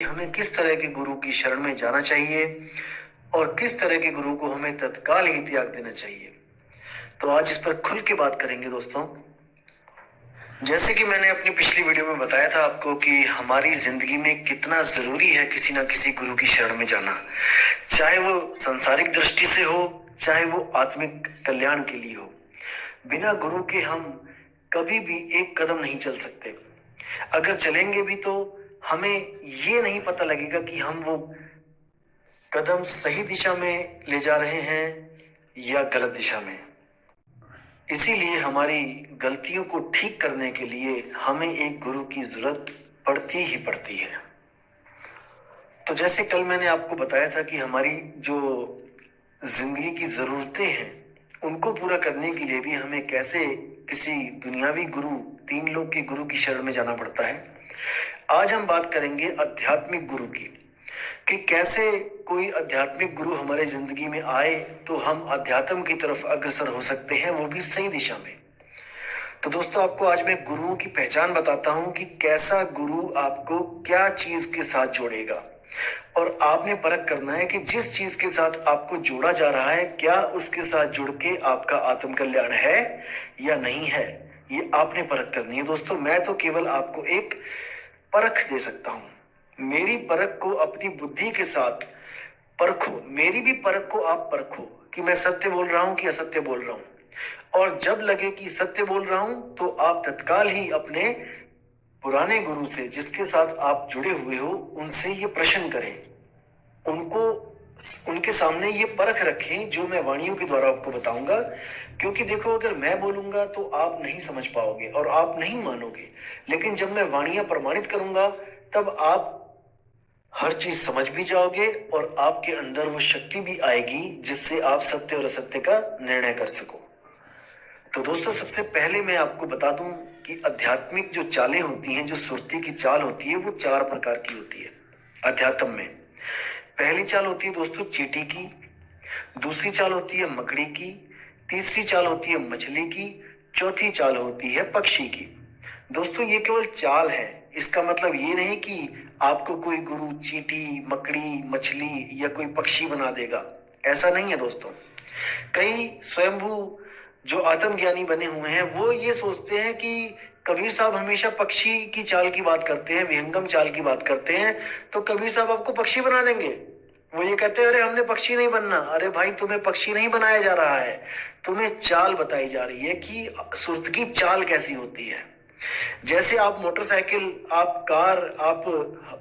हमें किस तरह के गुरु की शरण में जाना चाहिए और किस तरह के गुरु को हमें तत्काल ही त्याग देना चाहिए। तो आज इस पर खुल के बात करेंगे दोस्तों। जैसे कि मैंने अपनी पिछली वीडियो में बताया था आपको कि हमारी जिंदगी में कितना जरूरी है किसी ना किसी गुरु की शरण में जाना, चाहे वो संसारिक दृष्टि से हो, चाहे वो आत्मिक कल्याण के लिए हो। बिना गुरु के हम कभी भी एक कदम नहीं चल सकते। अगर चलेंगे भी तो हमें ये नहीं पता लगेगा कि हम वो कदम सही दिशा में ले जा रहे हैं या गलत दिशा में। इसीलिए हमारी गलतियों को ठीक करने के लिए हमें एक गुरु की जरूरत पड़ती ही पड़ती है। तो जैसे कल मैंने आपको बताया था कि हमारी जो जिंदगी की जरूरतें हैं उनको पूरा करने के लिए भी हमें कैसे किसी दुनियावी गुरु, तीन लोग के गुरु की शरण में जाना पड़ता है। आज हम बात करेंगे आध्यात्मिक गुरु की, कि कैसे कोई आध्यात्मिक गुरु हमारे जिंदगी में आए तो हम अध्यात्म की तरफ अग्रसर हो सकते हैं, वो भी सही दिशा में। तो दोस्तों आपको आज मैं गुरुओं की पहचान बताता हूं कि कैसा गुरु आपको क्या चीज के साथ जोड़ेगा, और आपने परख करना है कि जिस चीज के साथ आपको जोड़ा जा रहा है क्या उसके साथ जुड़ के आपका आत्म कल्याण है या नहीं है। ये आपने परख करनी है दोस्तों। मैं तो केवल आपको एक परख दे सकता हूं। मेरी परख को अपनी बुद्धि के साथ परखो, मेरी भी परख को आप परखो कि मैं सत्य बोल रहा हूं कि असत्य बोल रहा हूं। और जब लगे कि सत्य बोल रहा हूं तो आप तत्काल ही अपने पुराने गुरु से जिसके साथ आप जुड़े हुए हो उनसे ये प्रश्न करें, उनको उनके सामने ये परख रखें जो मैं वाणियों के द्वारा आपको बताऊंगा। क्योंकि देखो, अगर मैं बोलूंगा तो आप नहीं समझ पाओगे और आप नहीं मानोगे, लेकिन जब मैं वाणियां प्रमाणित करूंगा तब आप हर चीज समझ भी जाओगे और आपके अंदर वो शक्ति भी आएगी जिससे आप सत्य और असत्य का निर्णय कर सको। तो दोस्तों सबसे पहले मैं आपको बता दूं कि आध्यात्मिक जो चालें होती हैं, जो सुरती की चाल होती है, वो चार प्रकार की होती है अध्यात्म में। पहली चाल होती है दोस्तों चींटी की, दूसरी चाल होती है मकड़ी की, तीसरी चाल होती है मछली की, चौथी चाल होती है पक्षी की। दोस्तों ये केवल चाल है, इसका मतलब ये नहीं कि आपको कोई गुरु चींटी, मकड़ी, मछली या कोई पक्षी बना देगा। ऐसा नहीं है दोस्तों। कई स्वयंभू जो आत्मज्ञानी बने हुए हैं वो ये सोचते हैं कि कबीर साहब हमेशा पक्षी की चाल की बात करते हैं, विहंगम चाल की बात करते हैं, तो कबीर साहब आपको पक्षी बना देंगे। वो ये कहते हैं अरे हमने पक्षी नहीं बनना। अरे भाई, तुम्हें पक्षी नहीं बनाया जा रहा है, तुम्हें चाल बताई जा रही है कि सुरत की चाल कैसी होती है। जैसे आप मोटरसाइकिल, आप कार, आप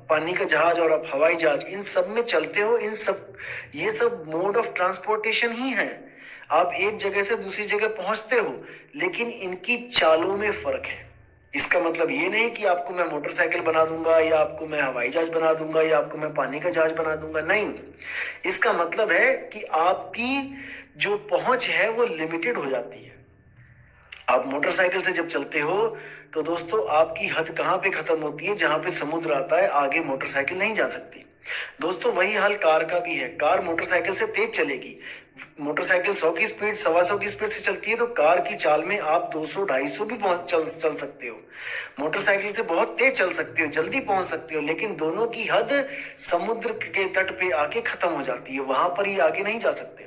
पानी का जहाज और आप हवाई जहाज, इन सब में चलते हो, इन सब ये सब मोड ऑफ ट्रांसपोर्टेशन ही है। आप एक जगह से दूसरी जगह पहुंचते हो, लेकिन इनकी चालों में फर्क है। इसका मतलब ये नहीं कि आपको मैं मोटरसाइकिल बना दूंगा या आपको मैं हवाई जहाज बना दूंगा या आपको मैं पानी का जहाज बना दूंगा, नहीं। इसका मतलब है कि आपकी जो पहुंच है वो लिमिटेड हो जाती है। आप मोटरसाइकिल से जब चलते हो तो दोस्तों आपकी हद कहां पे खत्म होती है, जहां पे समुद्र आता है, आगे मोटरसाइकिल नहीं जा सकती। दोस्तों वही हाल कार का भी है। कार मोटरसाइकिल से तेज चलेगी। मोटरसाइकिल 100 की स्पीड, 125 की स्पीड से चलती है, तो कार की चाल में आप 200 250 भी चल सकते हो। मोटरसाइकिल से बहुत तेज चल सकते हो, जल्दी पहुंच सकते हो, लेकिन दोनों की हद समुद्र के तट पे आके खत्म हो जाती है, वहां पर ही आगे नहीं जा सकते।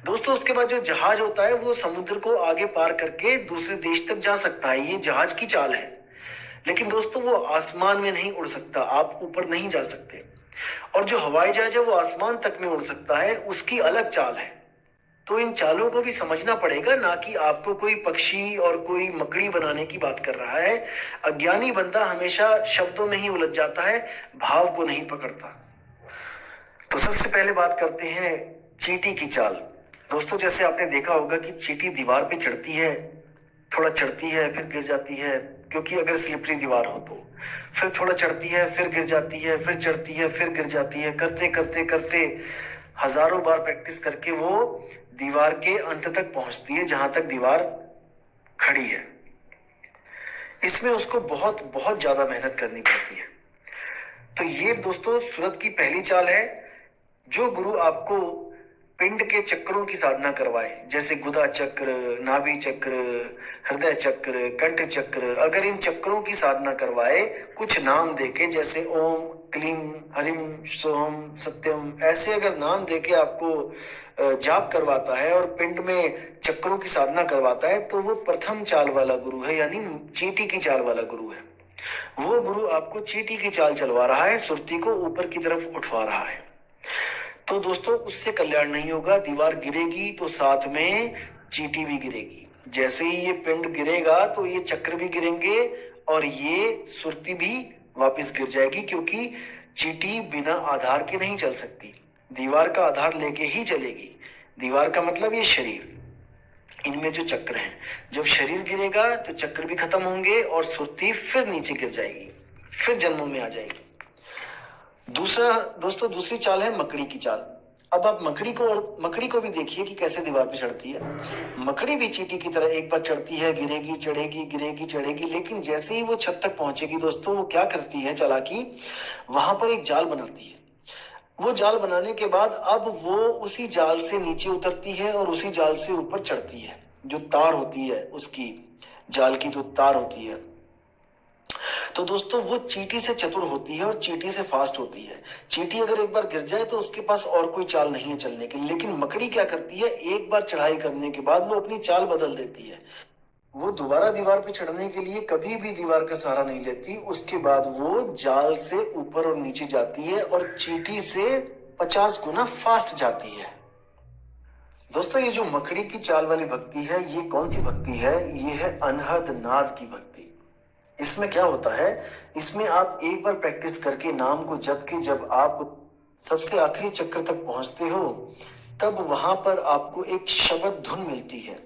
दोस्तों उसके बाद जो जहाज होता है वो समुद्र को आगे पार करके दूसरे देश तक जा सकता है, ये जहाज की चाल है। लेकिन दोस्तों वो आसमान में नहीं उड़ सकता, आप ऊपर नहीं जा सकते। और जो हवाई जहाज है वो आसमान तक में उड़ सकता है, उसकी अलग चाल है। तो इन चालों को भी समझना पड़ेगा, ना कि आपको कोई पक्षी और कोई मकड़ी बनाने की बात कर रहा है। अज्ञानी बंदा हमेशा शब्दों में ही उलझ जाता है, भाव को नहीं पकड़ता। तो सबसे पहले बात करते हैं चींटी की चाल। दोस्तों जैसे आपने देखा होगा कि चींटी दीवार पे चढ़ती है, थोड़ा चढ़ती है फिर गिर जाती है, क्योंकि अगर स्लिपरी दीवार हो तो फिर थोड़ा चढ़ती है फिर गिर जाती है, फिर चढ़ती है फिर गिर जाती है, करते करते करते हजारों बार प्रैक्टिस करके वो दीवार के अंत तक पहुंचती है जहां तक दीवार खड़ी है। इसमें उसको बहुत बहुत ज्यादा मेहनत करनी पड़ती है। तो ये दोस्तों सूरत की पहली चाल है। जो गुरु आपको पिंड के चक्रों की साधना करवाए, जैसे गुदा चक्र, नाभि चक्र, हृदय चक्र, कंठ चक्र। अगर इन चक्रों की साधना करवाए कुछ नाम देके, जैसे ओम, क्लीम, हरिम, सोहम, सत्यम, ऐसे अगर नाम देके आपको जाप करवाता है और पिंड में चक्रों की साधना करवाता है, तो वो प्रथम चाल वाला गुरु है, यानी चींटी की चाल वाला गुरु है। वो गुरु आपको चींटी की चाल चलवा रहा है, सुरती को ऊपर की तरफ उठवा रहा है। तो दोस्तों उससे कल्याण नहीं होगा। दीवार गिरेगी तो साथ में चींटी भी गिरेगी। जैसे ही ये पिंड गिरेगा तो ये चक्र भी गिरेंगे और ये सुरती भी वापस गिर जाएगी, क्योंकि चींटी बिना आधार के नहीं चल सकती, दीवार का आधार लेके ही चलेगी। दीवार का मतलब ये शरीर, इनमें जो चक्र हैं, जब शरीर गिरेगा तो चक्र भी खत्म होंगे और सुरती फिर नीचे गिर जाएगी, फिर जन्मों में आ जाएगी। दूसरा दोस्तों, दूसरी चाल है मकड़ी की चाल। अब आप मकड़ी को भी देखिए कि कैसे दीवार पे चढ़ती है। मकड़ी भी चींटी की तरह एक बार चढ़ती है, गिरेगी, चढ़ेगी, गिरेगी, चढ़ेगी, लेकिन जैसे ही वो छत तक पहुंचेगी दोस्तों, वो क्या करती है चालाकी, वहां पर एक जाल बनाती है। वो जाल बनाने के बाद अब वो उसी जाल से नीचे उतरती है और उसी जाल से ऊपर चढ़ती है। जो तार होती है उसकी, जाल की जो तार होती है, तो दोस्तों वो चींटी से चतुर होती है और चींटी से फास्ट होती है। चींटी अगर एक बार गिर जाए तो उसके पास और कोई चाल नहीं है चलने की, लेकिन मकड़ी क्या करती है, एक बार चढ़ाई करने के बाद वो अपनी चाल बदल देती है। वो दोबारा दीवार पे चढ़ने के लिए कभी भी दीवार का सहारा नहीं लेती। उसके बाद वो जाल से ऊपर और नीचे जाती है और चींटी से 50 गुना फास्ट जाती है। दोस्तों ये जो मकड़ी की चाल वाली भक्ति है, ये कौन सी भक्ति है, ये है अनहद नाद की भक्ति। इसमें क्या होता है, इसमें आप एक बार प्रैक्टिस करके नाम को जप के जब आप सबसे आखिरी चक्र तक पहुंचते हो, तब वहां पर आपको एक शब्द धुन मिलती है।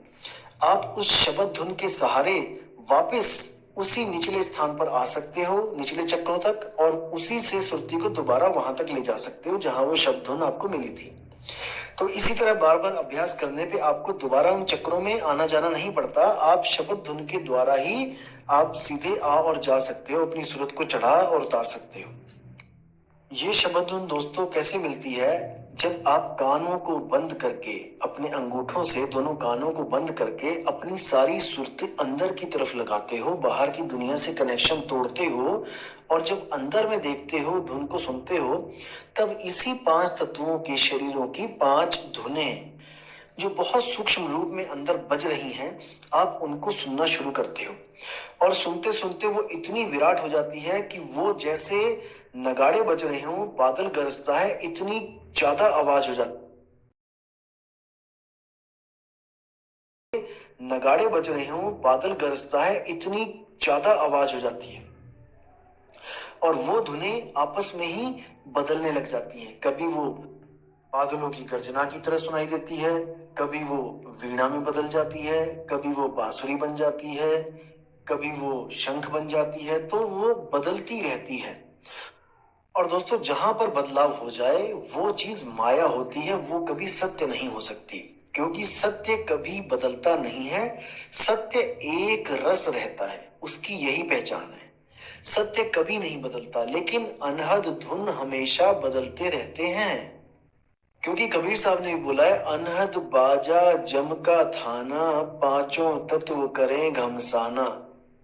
आप उस शब्द धुन के सहारे वापस उसी निचले स्थान पर आ सकते हो, निचले चक्रों तक, और उसी से सुरती को दोबारा वहां तक ले जा सकते हो जहां वो शब्द धुन आपको मिली थी। तो इसी तरह बार बार अभ्यास करने पे आपको दोबारा उन चक्रों में आना जाना नहीं पड़ता। आप शब्द धुन के द्वारा ही आप सीधे आ और जा सकते हो, अपनी सूरत को चढ़ा और उतार सकते हो। ये शब्द धुन दोस्तों कैसे मिलती है, जब आप कानों को बंद करके, अपने अंगूठों से दोनों कानों को बंद करके अपनी सारी सुरत अंदर की तरफ लगाते हो, बाहर की दुनिया से कनेक्शन तोड़ते हो, और जब अंदर में देखते हो, धुन को सुनते हो, तब इसी 5 तत्वों के शरीरों की 5 धुनें जो बहुत सूक्ष्म रूप में अंदर बज रही हैं, आप उनको सुनना शुरू करते हो। और सुनते सुनते वो इतनी विराट हो जाती है कि वो जैसे नगाड़े बज रहे हो, बादल गरजता है, इतनी ज्यादा आवाज हो जाती, नगाड़े बज रहे हो, बादल गरजता है, इतनी ज्यादा आवाज हो जाती है। और वो धुनें आपस में ही बदलने लग जाती हैं। कभी वो बादलों की गर्जना की तरह सुनाई देती है, कभी वो वीणा में बदल जाती है, कभी वो बांसुरी बन जाती है, कभी वो शंख बन जाती है। तो वो बदलती रहती है। और दोस्तों जहां पर बदलाव हो जाए वो चीज माया होती है, वो कभी सत्य नहीं हो सकती, क्योंकि सत्य कभी बदलता नहीं है। सत्य एक रस रहता है, उसकी यही पहचान है। सत्य कभी नहीं बदलता, लेकिन अनहद धुन हमेशा बदलते रहते हैं। क्योंकि कबीर साहब ने बोला है, अनहद बाजा जम का थाना, पांचों तत्व करें घमसाना।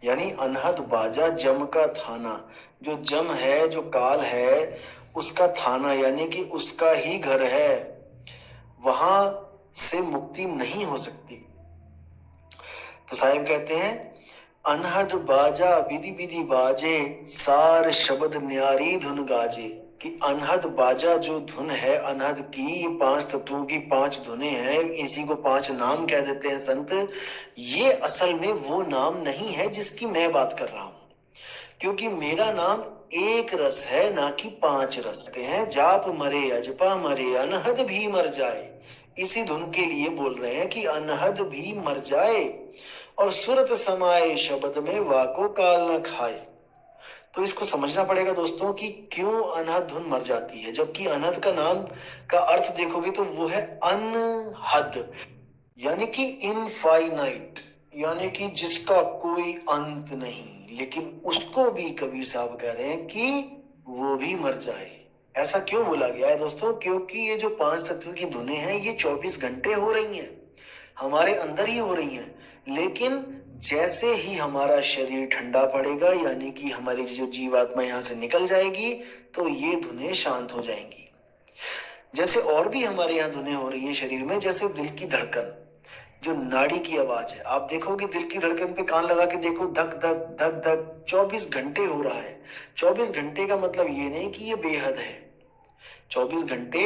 यानी अनहद बाजा जम का थाना, जो जम है, जो काल है, उसका थाना, यानी कि उसका ही घर है, वहां से मुक्ति नहीं हो सकती। तो साहिब कहते हैं, अनहद बाजा विधि विधि बाजे, सार शब्द न्यारी धुन गाजे। कि अनहद बाजा जो धुन है अनहद की, ये 5 तत्वों की 5 धुनें हैं, इसी को 5 नाम कह देते हैं संत। ये असल में वो नाम नहीं है जिसकी मैं बात कर रहा हूं, क्योंकि मेरा नाम एक रस है, ना कि 5 रस हैं। जाप मरे अजपा मरे, अनहद भी मर जाए। इसी धुन के लिए बोल रहे हैं कि अनहद भी मर जाए और सुरत समाए शब्द में, वाको काल न खाए। तो इसको समझना पड़ेगा दोस्तों कि क्यों अनहद धुन मर जाती है, जबकि अनहद का नाम का अर्थ देखोगे तो वो है अनहद, यानी कि इनफाइनाइट, यानी कि जिसका कोई अंत नहीं। लेकिन उसको भी कबीर साहब कह रहे हैं कि वो भी मर जाए। ऐसा क्यों बोला गया है दोस्तों? क्योंकि ये जो पांच तत्व की धुनें हैं ये 24 घंटे हो रही हैं, हमारे अंदर ही हो रही हैं। लेकिन जैसे ही हमारा शरीर ठंडा पड़ेगा, यानी कि हमारी जो जीवात्मा यहाँ से निकल जाएगी, तो ये धुनें शांत हो जाएंगी। जैसे और भी हमारे यहाँ धुनें हो रही हैं शरीर में, जैसे दिल की धड़कन, जो नाड़ी की आवाज है। आप देखोगे दिल की धड़कन पे कान लगा के देखो, धक धक धक धक 24 घंटे हो रहा है। 24 घंटे का मतलब ये नहीं कि ये बेहद है। 24 घंटे,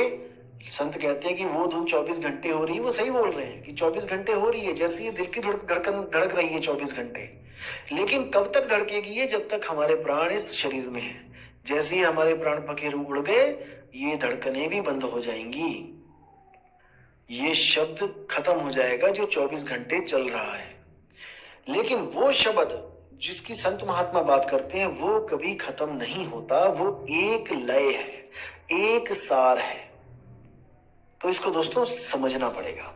संत कहते हैं कि वो धुन 24 घंटे हो रही है, वो सही बोल रहे हैं कि 24 घंटे हो रही है, जैसे ये दिल की धड़कन धड़क रही है 24 घंटे। लेकिन कब तक धड़केगी ये? जब तक हमारे प्राण इस शरीर में है। जैसे ही हमारे प्राण पखेरु उड़ गए, ये धड़कनें भी बंद हो जाएंगी, ये शब्द खत्म हो जाएगा जो 24 घंटे चल रहा है। लेकिन वो शब्द जिसकी संत महात्मा बात करते हैं, वो कभी खत्म नहीं होता, वो एक लय है, एक सार है। तो इसको दोस्तों समझना पड़ेगा।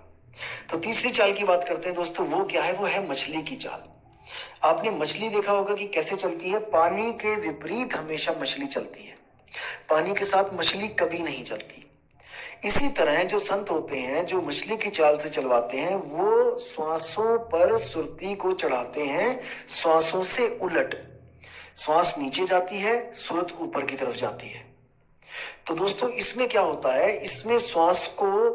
तो तीसरी चाल की बात करते हैं दोस्तों, वो क्या है? वो है मछली की चाल। आपने मछली देखा होगा कि कैसे चलती है? पानी के विपरीत हमेशा मछली चलती है, पानी के साथ मछली कभी नहीं चलती। इसी तरह जो संत होते हैं, जो मछली की चाल से चलवाते हैं, वो श्वासों पर सुरती को चढ़ाते हैं, श्वासों से उलट। श्वास नीचे जाती है, सुरत ऊपर की तरफ जाती है। तो दोस्तों इसमें क्या होता है? इसमें श्वास को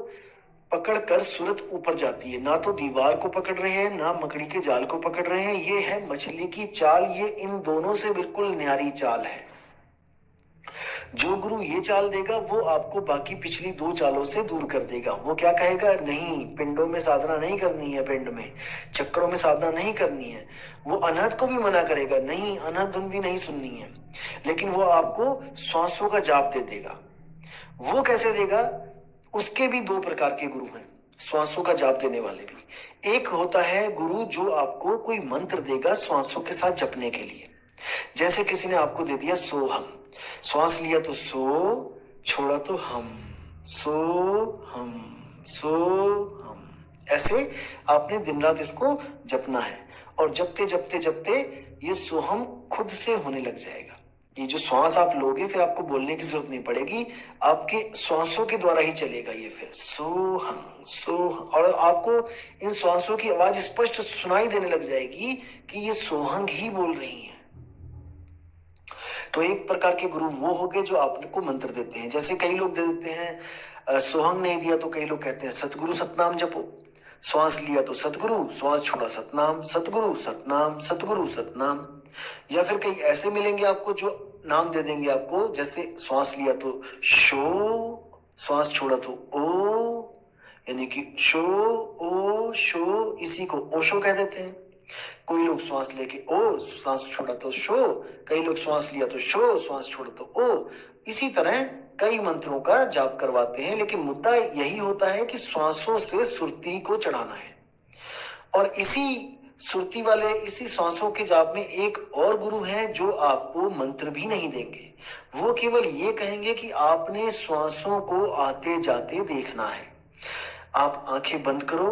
पकड़कर सुरत ऊपर जाती है, ना तो दीवार को पकड़ रहे हैं, ना मकड़ी के जाल को पकड़ रहे हैं। ये है मछली की चाल, ये इन दोनों से बिल्कुल न्यारी चाल है। जो गुरु ये चाल देगा वो आपको बाकी पिछली दो चालों से दूर कर देगा। वो क्या कहेगा? नहीं, पिंडों में साधना नहीं करनी है, पिंड में चक्रों में साधना नहीं करनी है। वो अनहद को भी मना करेगा, नहीं अनहद धुन भी नहीं सुननी है। लेकिन वो आपको श्वासों का जाप दे देगा। वो कैसे देगा? उसके भी दो प्रकार के गुरु हैं, श्वासों का जाप देने वाले भी। एक होता है गुरु जो आपको कोई मंत्र देगा श्वासों के साथ जपने के लिए। जैसे किसी ने आपको दे दिया सोहम, श्वास लिया तो सो, छोड़ा तो हम, सो हम, सो हम, ऐसे आपने दिन रात इसको जपना है। और जपते जपते जपते ये सोहम खुद से होने लग जाएगा। ये जो श्वास आप लोगे, फिर आपको बोलने की जरूरत नहीं पड़ेगी, आपके श्वासों के द्वारा ही चलेगा ये। फिर सोहम सोहम, और आपको इन श्वासों की आवाज स्पष्ट सुनाई देने लग जाएगी कि ये सोहंग ही बोल रही है। तो एक प्रकार के गुरु वो हो गए जो आपको मंत्र देते हैं। जैसे कई लोग दे देते हैं, सोहंग नहीं दिया तो कई लोग कहते हैं सतगुरु सतनाम जपो। श्वास लिया तो सतगुरु, श्वास छोड़ा सतनाम, सतगुरु सतनाम, सतगुरु सतनाम। या फिर कई ऐसे मिलेंगे आपको जो नाम दे देंगे आपको, जैसे श्वास लिया तो शो, श्वास छोड़ा तो ओ, यानी कि शो ओ शो, इसी को ओशो कह देते हैं। कोई लोग श्वास लेके ओ, श्वास छोड़ा तो शो, कई लोग श्वास लिया तो शो, श्वास छोड़ा तो ओ। इसी तरह कई मंत्रों का जाप करवाते हैं, लेकिन मुद्दा यही होता है कि श्वासों से सुरती को चढ़ाना है। और इसी सुरती वाले, इसी श्वासों के जाप में एक और गुरु हैं जो आपको मंत्र भी नहीं देंगे। वो केवल ये कहेंगे कि आपने श्वासों को आते जाते देखना है। आप आंखें बंद करो,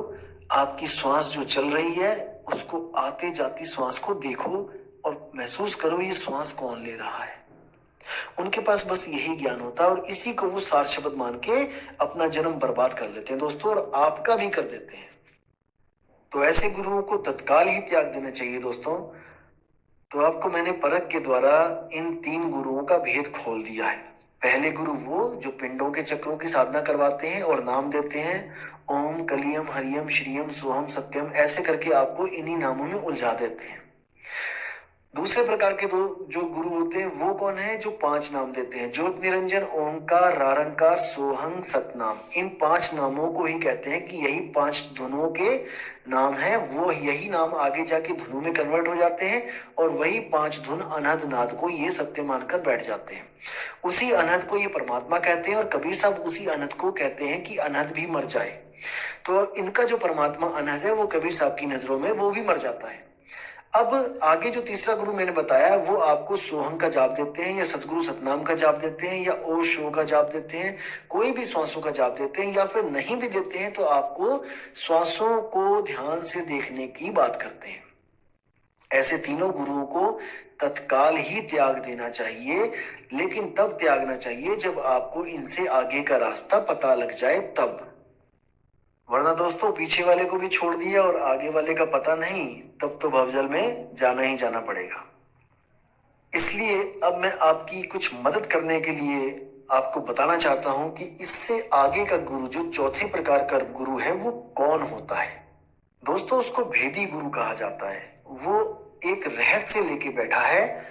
आपकी श्वास जो चल रही है उसको आते जाती श्वास को देखो और महसूस करो ये श्वास कौन ले रहा है। उनके पास बस यही ज्ञान होता है, और इसी को वो सार शब्द मान के अपना जन्म बर्बाद कर लेते हैं दोस्तों, और आपका भी कर देते हैं। तो ऐसे गुरुओं को तत्काल ही त्याग देना चाहिए दोस्तों। तो आपको मैंने परख के द्वारा इन तीन गुरुओं का भेद खोल दिया है। पहले गुरु वो जो पिंडों के चक्रों की साधना करवाते हैं और नाम देते हैं, ओम कलियम हरियम श्रियम सोहम सत्यम, ऐसे करके आपको इन्हीं नामों में उलझा देते हैं। दूसरे प्रकार के दो जो गुरु होते हैं वो कौन है? जो पांच नाम देते हैं, ज्योत निरंजन, ओंकार, रारंकार, सोहंग, सतनाम। इन पांच नामों को ही कहते हैं कि यही पांच धुनों के नाम हैं। वो यही नाम आगे जाके धुनों में कन्वर्ट हो जाते हैं, और वही पांच धुन अनहद नाद को ये सत्य मानकर बैठ जाते हैं। उसी अनहद को ये परमात्मा कहते हैं, और कबीर साहब उसी अनहद को कहते हैं कि अनहद भी मर जाए। तो इनका जो परमात्मा अनहद है, वो कबीर साहब की नजरों में वो भी मर जाता है। अब आगे जो तीसरा गुरु मैंने बताया, वो आपको सोहंग का जाप देते हैं, या सतगुरु सतनाम का जाप देते हैं, या ओ शो का जाप देते हैं, कोई भी श्वासों का जाप देते हैं, या फिर नहीं भी देते हैं तो आपको श्वासों को ध्यान से देखने की बात करते हैं। ऐसे तीनों गुरुओं को तत्काल ही त्याग देना चाहिए, लेकिन तब त्यागना चाहिए जब आपको इनसे आगे का रास्ता पता लग जाए तब। वरना दोस्तों पीछे वाले को भी छोड़ दिया और आगे वाले का पता नहीं, तब तो भवजल में जाना ही जाना पड़ेगा। इसलिए अब मैं आपकी कुछ मदद करने के लिए आपको बताना चाहता हूं कि इससे आगे का गुरु, जो चौथे प्रकार का गुरु है, वो कौन होता है। दोस्तों उसको भेदी गुरु कहा जाता है। वो एक रहस्य लेके बैठा है,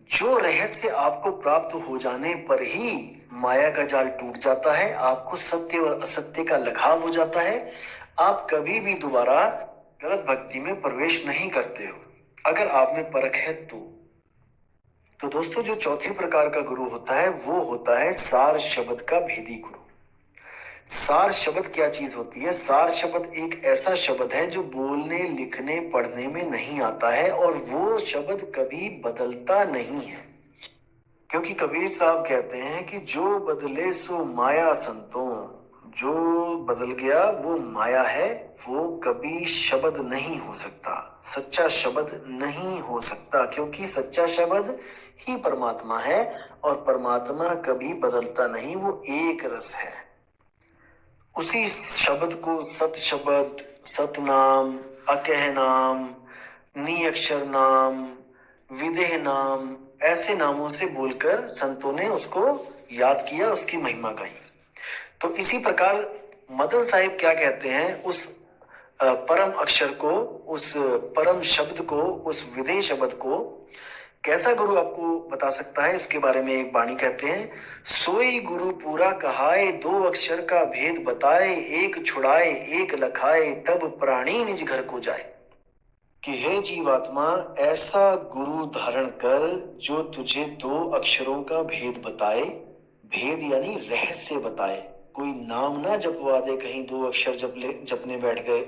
जो रहस्य आपको प्राप्त हो जाने पर ही माया का जाल टूट जाता है, आपको सत्य और असत्य का लगाव हो जाता है, आप कभी भी दोबारा गलत भक्ति में प्रवेश नहीं करते हो, अगर आप में परख है तो दोस्तों जो चौथे प्रकार का गुरु होता है वो होता है सार शब्द का भेदी गुरु। सार शब्द क्या चीज होती है? सार शब्द एक ऐसा शब्द है जो बोलने, लिखने, पढ़ने में नहीं आता है और वो शब्द कभी बदलता नहीं है। क्योंकि कबीर साहब कहते हैं कि जो बदले सो माया संतों, जो बदल गया वो माया है, वो कभी शब्द नहीं हो सकता, सच्चा शब्द नहीं हो सकता, क्योंकि सच्चा शब्द ही परमात्मा है और परमात्मा कभी बदलता नहीं, वो एक रस है। उसी शब्द को सत शब्द, सतनाम, अकह नाम, निअक्षर नाम, विदेह नाम, ऐसे नामों से बोलकर संतों ने उसको याद किया, उसकी महिमा गाई। तो इसी प्रकार मदन साहिब क्या कहते हैं, उस परम अक्षर को, उस परम शब्द को, उस विदेह शब्द को कैसा गुरु आपको बता सकता है, इसके बारे में एक वाणी कहते हैं, सोई गुरु पूरा कहाए, दो अक्षर का भेद बताए, एक छुड़ाए एक लखाए, तब प्राणी निज घर को जाए। कि हे जीवात्मा, ऐसा गुरु धारण कर जो तुझे दो अक्षरों का भेद बताए, भेद यानी रहस्य बताए। कोई नाम ना जपवा दे, कहीं दो अक्षर जपने बैठ गए